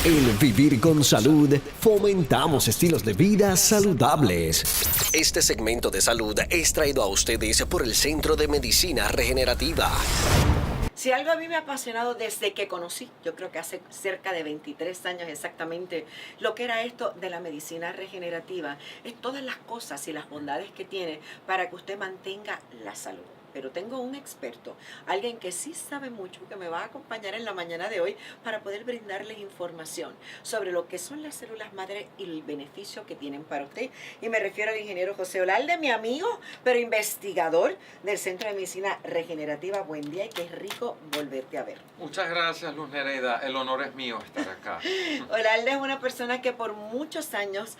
En Vivir con Salud fomentamos estilos de vida saludables. Este segmento de salud es traído a ustedes por el Centro de Medicina Regenerativa. Si algo a mí me ha apasionado desde que conocí, yo creo que hace cerca de 23 años exactamente, lo que era esto de la medicina regenerativa, es todas las cosas y las bondades que tiene para que usted mantenga la salud. Pero tengo un experto, alguien que sí sabe mucho, que me va a acompañar en la mañana de hoy para poder brindarles información sobre lo que son las células madre y el beneficio que tienen para usted. Y me refiero al ingeniero José Olalde, mi amigo, pero investigador del Centro de Medicina Regenerativa. Buen día y qué rico volverte a ver. Muchas gracias, Luz Nereida. El honor es mío estar acá. Olalde es una persona que por muchos años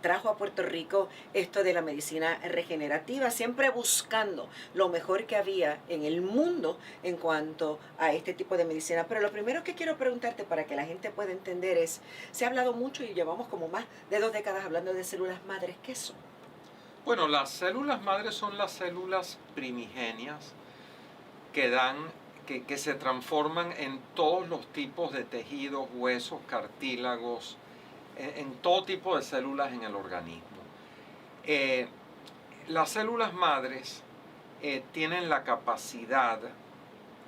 trajo a Puerto Rico esto de la medicina regenerativa, siempre buscando lo mejor que había en el mundo en cuanto a este tipo de medicina. Pero lo primero que quiero preguntarte para que la gente pueda entender es, se ha hablado mucho y llevamos como más de 2 décadas hablando de células madres. ¿Qué son? Bueno, las células madres son las células primigenias que se transforman en todos los tipos de tejidos, huesos, cartílagos, en todo tipo de células en el organismo. Las células madres tienen la capacidad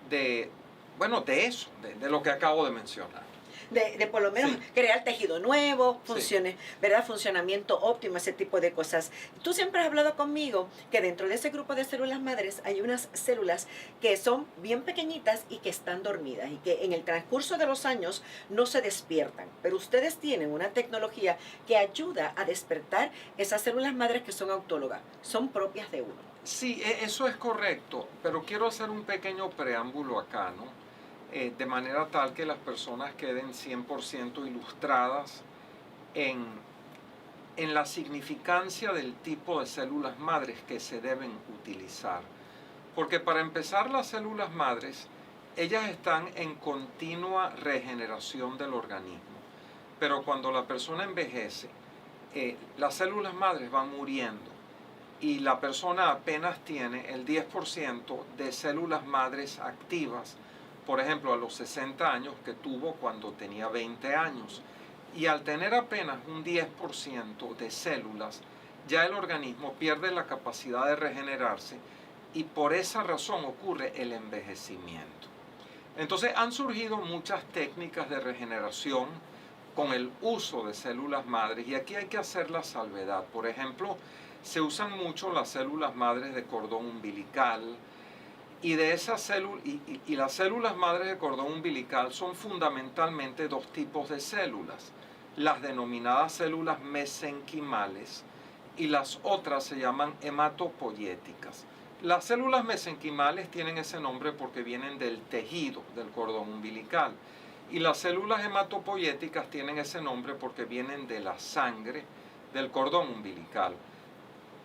de lo que acabo de mencionar. De por lo menos Sí. crear tejido nuevo, Sí. ¿verdad? Funcionamiento óptimo, ese tipo de cosas. Tú siempre has hablado conmigo que dentro de ese grupo de células madres hay unas células que son bien pequeñitas y que están dormidas y que en el transcurso de los años no se despiertan. Pero ustedes tienen una tecnología que ayuda a despertar esas células madres que son autólogas, son propias de uno. Sí, eso es correcto, pero quiero hacer un pequeño preámbulo acá, ¿no? De manera tal que las personas queden 100% ilustradas en la significancia del tipo de células madres que se deben utilizar. Porque para empezar, las células madres, ellas están en continua regeneración del organismo. Pero cuando la persona envejece, las células madres van muriendo y la persona apenas tiene el 10% de células madres activas, por ejemplo, a los 60 años que tuvo cuando tenía 20 años. Y al tener apenas un 10% de células, ya el organismo pierde la capacidad de regenerarse y por esa razón ocurre el envejecimiento. Entonces han surgido muchas técnicas de regeneración con el uso de células madres y aquí hay que hacer la salvedad. Por ejemplo, se usan mucho las células madres de cordón umbilical y de esas células y las células madres de cordón umbilical son fundamentalmente 2 tipos de células, las denominadas células mesenquimales y las otras se llaman hematopoyéticas. Las células mesenquimales tienen ese nombre porque vienen del tejido del cordón umbilical y las células hematopoyéticas tienen ese nombre porque vienen de la sangre del cordón umbilical.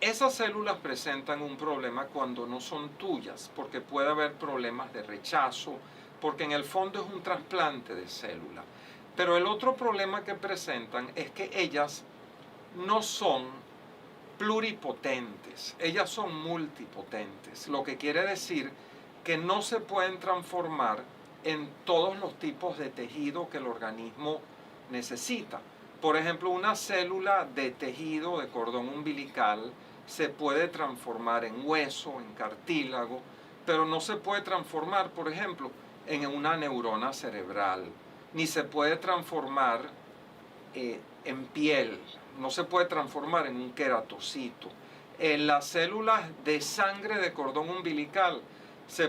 Esas células presentan un problema cuando no son tuyas, porque puede haber problemas de rechazo, porque en el fondo es un trasplante de célula. Pero el otro problema que presentan es que ellas no son pluripotentes, ellas son multipotentes, lo que quiere decir que no se pueden transformar en todos los tipos de tejido que el organismo necesita. Por ejemplo, una célula de tejido de cordón umbilical se puede transformar en hueso, en cartílago, pero no se puede transformar, por ejemplo, en una neurona cerebral, ni se puede transformar en piel, no se puede transformar en un queratocito. Las células de sangre de cordón umbilical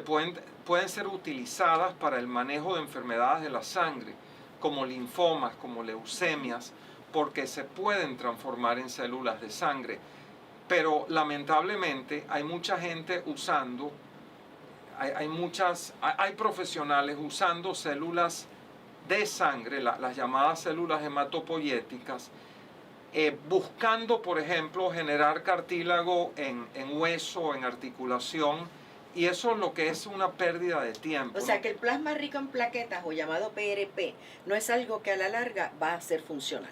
pueden ser utilizadas para el manejo de enfermedades de la sangre, como linfomas, como leucemias, porque se pueden transformar en células de sangre. Pero lamentablemente hay mucha gente usando, hay profesionales usando células de sangre, las llamadas células hematopoyéticas, buscando, por ejemplo, generar cartílago en hueso, en articulación, y eso es lo que es una pérdida de tiempo. O sea que el plasma rico en plaquetas o llamado PRP no es algo que a la larga va a ser funcional.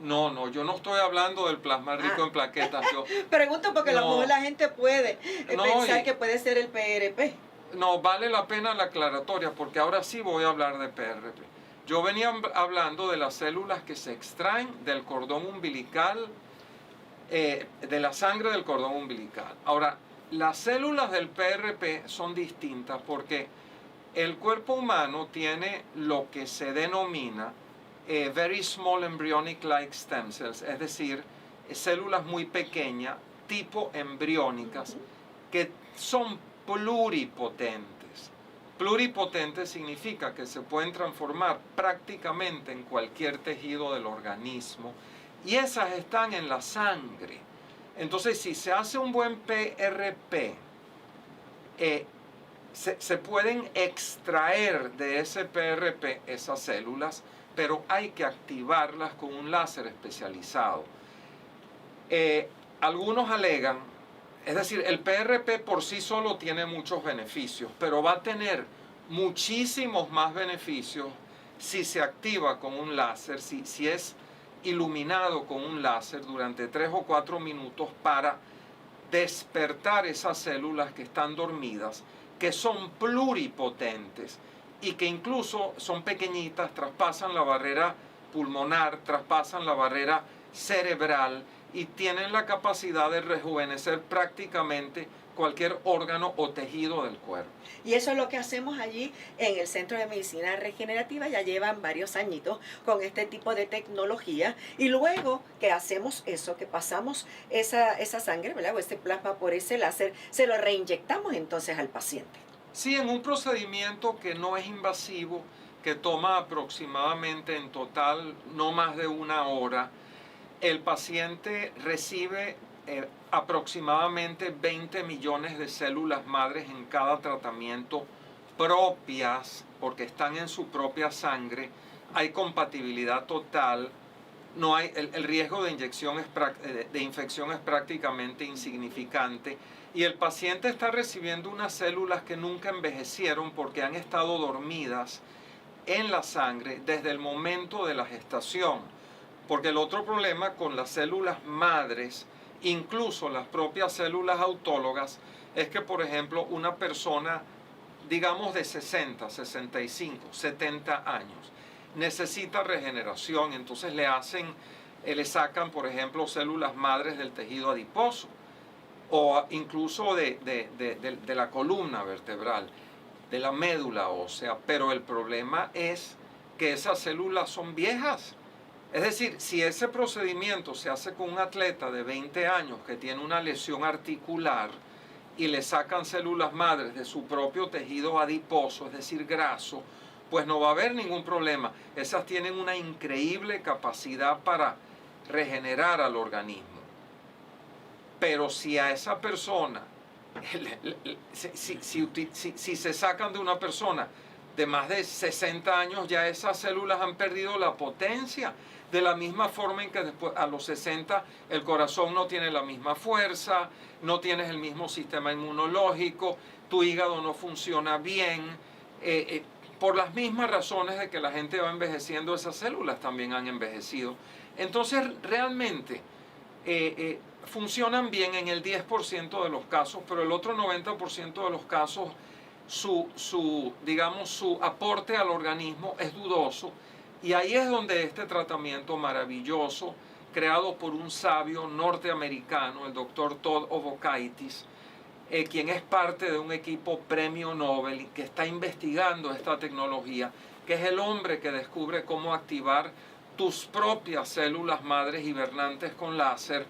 No, yo no estoy hablando del plasma rico en plaquetas. Pregunto porque a lo mejor la gente puede pensar que puede ser el PRP. No, vale la pena la aclaratoria porque ahora sí voy a hablar de PRP. Yo venía hablando de las células que se extraen del cordón umbilical, de la sangre del cordón umbilical. Ahora, las células del PRP son distintas porque el cuerpo humano tiene lo que se denomina very small embryonic like stem cells, es decir, células muy pequeñas, tipo embriónicas, que son pluripotentes. Pluripotente significa que se pueden transformar prácticamente en cualquier tejido del organismo y esas están en la sangre. Entonces, si se hace un buen PRP, se pueden extraer de ese PRP esas células, pero hay que activarlas con un láser especializado. Algunos alegan, es decir, el PRP por sí solo tiene muchos beneficios, pero va a tener muchísimos más beneficios si se activa con un láser, si es iluminado con un láser durante 3 o 4 minutos para despertar esas células que están dormidas, que son pluripotentes y que incluso son pequeñitas, traspasan la barrera pulmonar, traspasan la barrera cerebral y tienen la capacidad de rejuvenecer prácticamente cualquier órgano o tejido del cuerpo. Y eso es lo que hacemos allí en el Centro de Medicina Regenerativa. Ya llevan varios añitos con este tipo de tecnología. Y luego que hacemos eso, que pasamos esa sangre, ¿verdad? O ese plasma por ese láser, se lo reinyectamos entonces al paciente. Sí, en un procedimiento que no es invasivo, que toma aproximadamente en total no más de 1 hora, el paciente recibe aproximadamente 20 millones de células madres en cada tratamiento propias, porque están en su propia sangre, hay compatibilidad total, no hay, el riesgo de infección es prácticamente insignificante y el paciente está recibiendo unas células que nunca envejecieron porque han estado dormidas en la sangre desde el momento de la gestación. Porque el otro problema con las células madres, incluso las propias células autólogas, es que, por ejemplo, una persona, digamos de 60, 65, 70 años, necesita regeneración, entonces le sacan, por ejemplo, células madres del tejido adiposo o incluso de la columna vertebral, de la médula ósea, pero el problema es que esas células son viejas. Es decir, si ese procedimiento se hace con un atleta de 20 años que tiene una lesión articular y le sacan células madres de su propio tejido adiposo, es decir, graso, pues no va a haber ningún problema. Esas tienen una increíble capacidad para regenerar al organismo. Pero si a esa persona, si se sacan de una persona de más de 60 años, ya esas células han perdido la potencia. De la misma forma en que después, a los 60 el corazón no tiene la misma fuerza, no tienes el mismo sistema inmunológico, tu hígado no funciona bien. Por las mismas razones de que la gente va envejeciendo, esas células también han envejecido. Entonces realmente funcionan bien en el 10% de los casos, pero el otro 90% de los casos su aporte al organismo es dudoso. Y ahí es donde este tratamiento maravilloso, creado por un sabio norteamericano, el doctor Todd Ovokaitis, quien es parte de un equipo premio Nobel que está investigando esta tecnología, que es el hombre que descubre cómo activar tus propias células madres hibernantes con láser.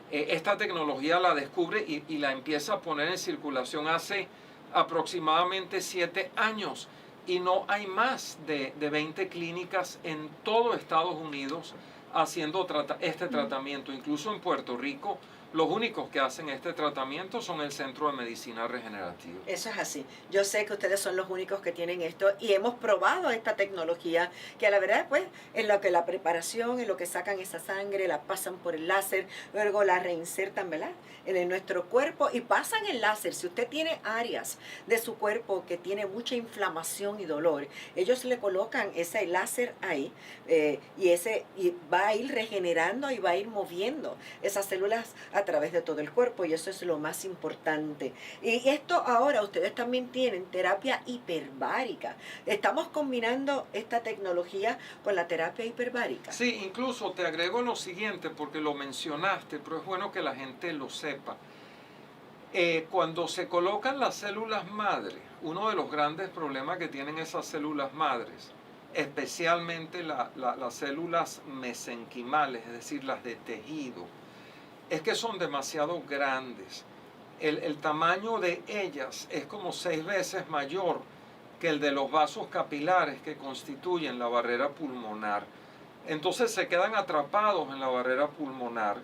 Esta tecnología la descubre y la empieza a poner en circulación hace aproximadamente 7 años. Y no hay más de 20 clínicas en todo Estados Unidos haciendo este tratamiento. Incluso en Puerto Rico, los únicos que hacen este tratamiento son el Centro de Medicina Regenerativa. Eso es así. Yo sé que ustedes son los únicos que tienen esto y hemos probado esta tecnología que a la verdad, pues, en lo que la preparación, en lo que sacan esa sangre, la pasan por el láser, luego la reinsertan, ¿verdad?, en nuestro cuerpo y pasan el láser. Si usted tiene áreas de su cuerpo que tiene mucha inflamación y dolor, ellos le colocan ese láser ahí y va a ir regenerando y va a ir moviendo esas células a través de todo el cuerpo y eso es lo más importante. Y esto ahora ustedes también tienen terapia hiperbárica. Estamos combinando esta tecnología con la terapia hiperbárica. Sí, incluso te agrego lo siguiente porque lo mencionaste, pero es bueno que la gente lo sepa. Cuando se colocan las células madre, uno de los grandes problemas que tienen esas células madres, especialmente las células mesenquimales, es decir, las de tejido, es que son demasiado grandes. El tamaño de ellas es como 6 veces mayor que el de los vasos capilares que constituyen la barrera pulmonar. Entonces se quedan atrapados en la barrera pulmonar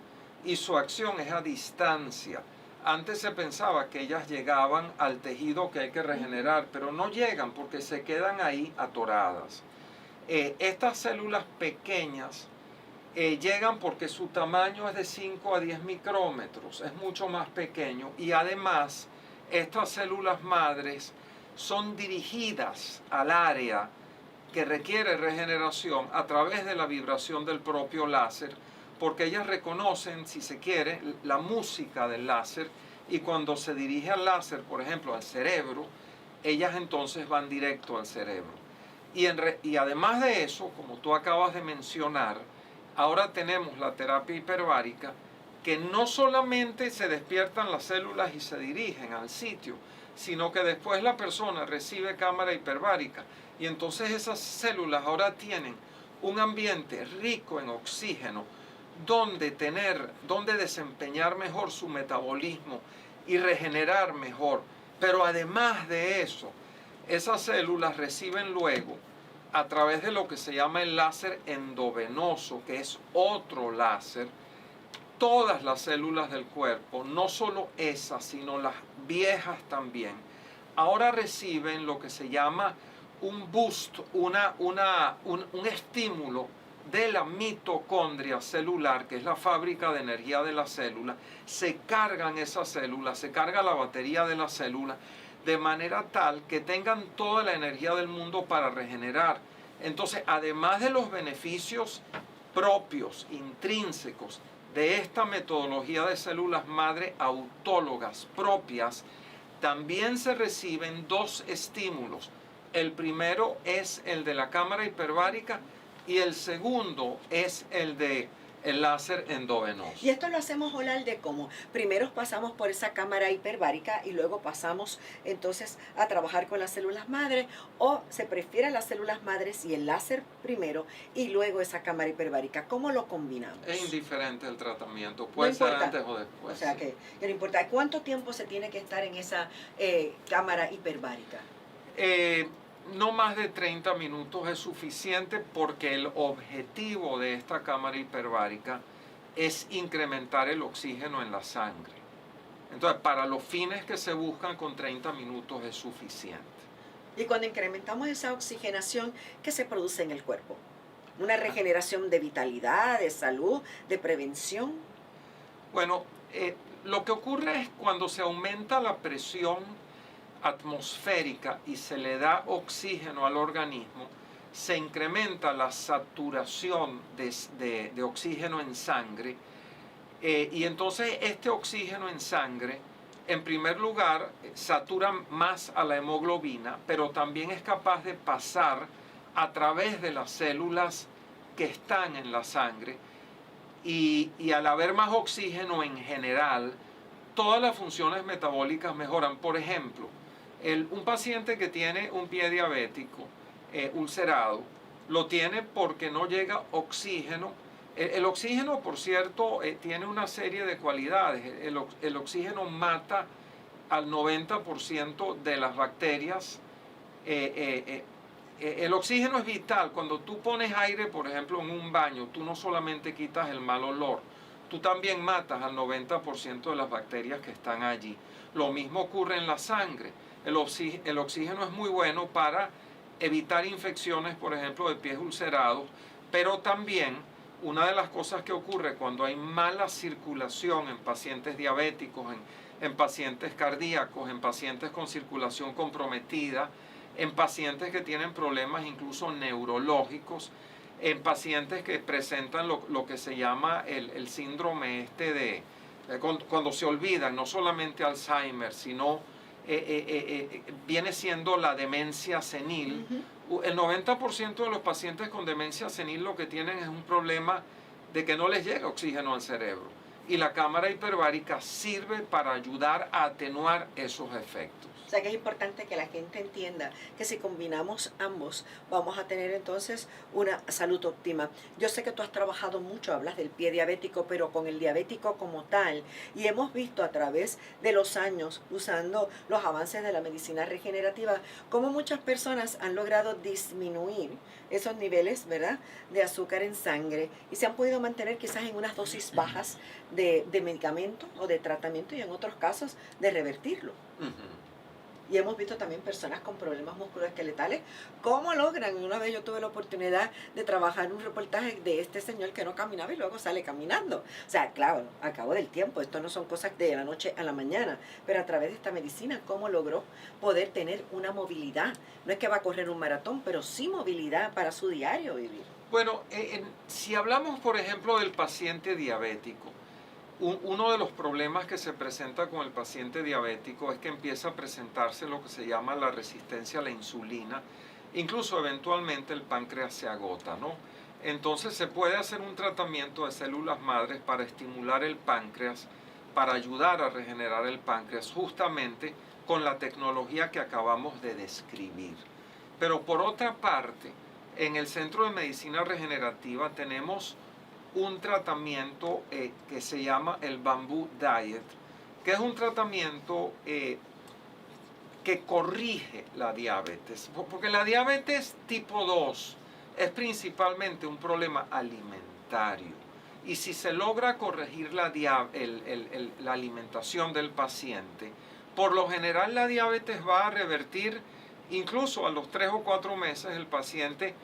y su acción es a distancia. Antes se pensaba que ellas llegaban al tejido que hay que regenerar, pero no llegan porque se quedan ahí atoradas. Estas células pequeñas llegan porque su tamaño es de 5 a 10 micrómetros, es mucho más pequeño y además estas células madres son dirigidas al área que requiere regeneración a través de la vibración del propio láser, porque ellas reconocen, si se quiere, la música del láser y cuando se dirige al láser, por ejemplo, al cerebro, ellas entonces van directo al cerebro. Y además de eso, como tú acabas de mencionar, ahora tenemos la terapia hiperbárica, que no solamente se despiertan las células y se dirigen al sitio, sino que después la persona recibe cámara hiperbárica y entonces esas células ahora tienen un ambiente rico en oxígeno donde desempeñar mejor su metabolismo y regenerar mejor. Pero además de eso, esas células reciben luego a través de lo que se llama el láser endovenoso, que es otro láser, todas las células del cuerpo, no solo esas, sino las viejas también, ahora reciben lo que se llama un boost, un estímulo de la mitocondria celular, que es la fábrica de energía de la célula. Se cargan esas células, se carga la batería de la célula, de manera tal que tengan toda la energía del mundo para regenerar. Entonces, además de los beneficios propios, intrínsecos, de esta metodología de células madre autólogas propias, también se reciben 2 estímulos. El primero es el de la cámara hiperbárica y el segundo es el de el láser endovenoso. Y esto lo hacemos, Olalde, como primero pasamos por esa cámara hiperbárica y luego pasamos entonces a trabajar con las células madres, o se prefiere las células madres y el láser primero y luego esa cámara hiperbárica. ¿Cómo lo combinamos? Es indiferente el tratamiento, puede ser antes o después. O sea que no importa. ¿Cuánto tiempo se tiene que estar en esa cámara hiperbárica? No más de 30 minutos es suficiente porque el objetivo de esta cámara hiperbárica es incrementar el oxígeno en la sangre. Entonces, para los fines que se buscan, con 30 minutos es suficiente. Y cuando incrementamos esa oxigenación, ¿qué se produce en el cuerpo? ¿Una regeneración de vitalidad, de salud, de prevención? Bueno, lo que ocurre es cuando se aumenta la presión atmosférica y se le da oxígeno al organismo, se incrementa la saturación de oxígeno en sangre y entonces este oxígeno en sangre, en primer lugar, satura más a la hemoglobina, pero también es capaz de pasar a través de las células que están en la sangre y al haber más oxígeno en general, todas las funciones metabólicas mejoran. Por ejemplo, un paciente que tiene un pie diabético ulcerado, lo tiene porque no llega oxígeno. El oxígeno, por cierto, tiene una serie de cualidades. El oxígeno mata al 90% de las bacterias. El oxígeno es vital. Cuando tú pones aire, por ejemplo, en un baño, tú no solamente quitas el mal olor, tú también matas al 90% de las bacterias que están allí. Lo mismo ocurre en la sangre. El oxígeno es muy bueno para evitar infecciones, por ejemplo, de pies ulcerados, pero también una de las cosas que ocurre cuando hay mala circulación en pacientes diabéticos, en pacientes cardíacos, en pacientes con circulación comprometida, en pacientes que tienen problemas incluso neurológicos, en pacientes que presentan lo que se llama el síndrome Cuando se olvidan, no solamente Alzheimer, sino viene siendo la demencia senil. El 90% de los pacientes con demencia senil lo que tienen es un problema de que no les llega oxígeno al cerebro. Y la cámara hiperbárica sirve para ayudar a atenuar esos efectos. O sea que es importante que la gente entienda que si combinamos ambos vamos a tener entonces una salud óptima. Yo sé que tú has trabajado mucho, hablas del pie diabético, pero con el diabético como tal. Y hemos visto a través de los años, usando los avances de la medicina regenerativa, cómo muchas personas han logrado disminuir esos niveles, ¿verdad?, de azúcar en sangre y se han podido mantener quizás en unas dosis bajas de medicamento o de tratamiento y en otros casos de revertirlo. Y hemos visto también personas con problemas musculoesqueletales, cómo logran. Una vez yo tuve la oportunidad de trabajar en un reportaje de este señor que no caminaba y luego sale caminando. O sea, claro, al cabo del tiempo, esto no son cosas de la noche a la mañana, pero a través de esta medicina, cómo logró poder tener una movilidad. No es que va a correr un maratón, pero sí movilidad para su diario vivir. Bueno, si hablamos, por ejemplo, del paciente diabético, uno de los problemas que se presenta con el paciente diabético es que empieza a presentarse lo que se llama la resistencia a la insulina. Incluso eventualmente el páncreas se agota, ¿no? Entonces se puede hacer un tratamiento de células madres para estimular el páncreas, para ayudar a regenerar el páncreas, justamente con la tecnología que acabamos de describir. Pero por otra parte, en el Centro de Medicina Regenerativa tenemos un tratamiento que se llama el Bamboo Diet, que es un tratamiento que corrige la diabetes, porque la diabetes tipo 2 es principalmente un problema alimentario, y si se logra corregir la alimentación del paciente, por lo general la diabetes va a revertir. Incluso a los 3 o 4 meses el paciente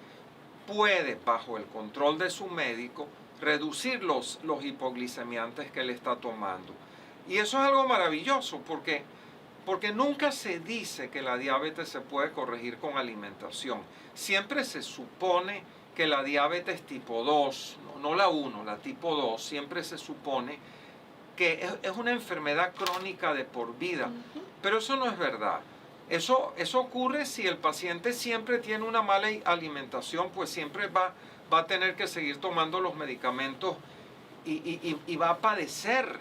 puede, bajo el control de su médico, reducir los hipoglicemiantes que él está tomando. Y eso es algo maravilloso porque nunca se dice que la diabetes se puede corregir con alimentación. Siempre se supone que la diabetes tipo 2, no la 1, la tipo 2, siempre se supone que es una enfermedad crónica de por vida. Pero eso no es verdad. Eso ocurre si el paciente siempre tiene una mala alimentación, pues siempre va a tener que seguir tomando los medicamentos y va a padecer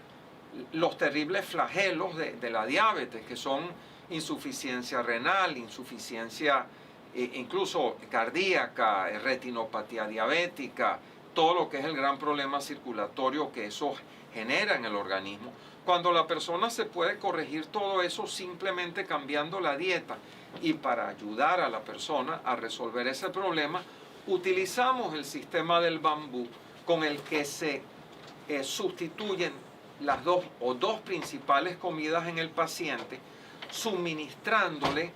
los terribles flagelos de la diabetes, que son insuficiencia renal, insuficiencia incluso cardíaca, retinopatía diabética, todo lo que es el gran problema circulatorio que eso genera en el organismo. Cuando la persona se puede corregir todo eso simplemente cambiando la dieta, y para ayudar a la persona a resolver ese problema, utilizamos el sistema del bambú, con el que se sustituyen las dos principales comidas en el paciente, suministrándole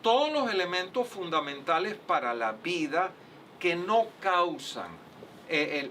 todos los elementos fundamentales para la vida que no causan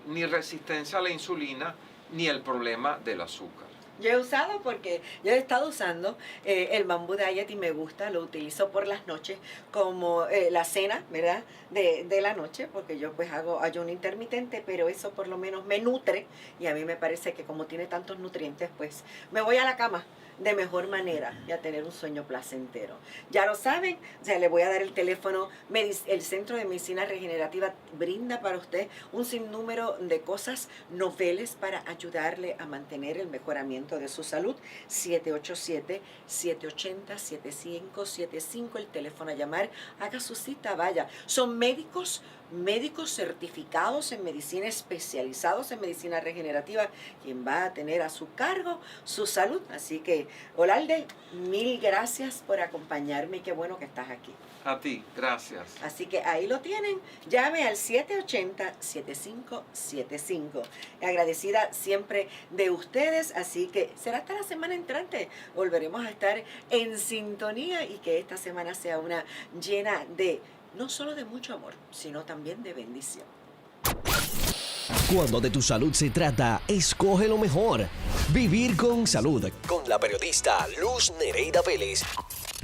ni resistencia a la insulina ni el problema del azúcar. Yo he usado porque yo he estado usando el Bamboo Diet y me gusta, lo utilizo por las noches como la cena, ¿verdad?, de la noche, porque yo pues hago ayuno intermitente, pero eso por lo menos me nutre y a mí me parece que como tiene tantos nutrientes, pues me voy a la cama de mejor manera y a tener un sueño placentero. Ya lo saben, o sea, le voy a dar el teléfono. El Centro de Medicina Regenerativa brinda para usted un sinnúmero de cosas noveles para ayudarle a mantener el mejoramiento de su salud. 787-780-7575, el teléfono a llamar. Haga su cita, vaya. Son médicos certificados en medicina, especializados en medicina regenerativa, quien va a tener a su cargo su salud. Así que, Olalde, mil gracias por acompañarme y qué bueno que estás aquí. A ti, gracias. Así que ahí lo tienen. Llame al 780-7575. Agradecida siempre de ustedes. Así que será hasta la semana entrante. Volveremos a estar en sintonía y que esta semana sea una llena de no solo de mucho amor, sino también de bendición. Cuando de tu salud se trata, escoge lo mejor. Vivir con salud. Con la periodista Luz Nereida Vélez.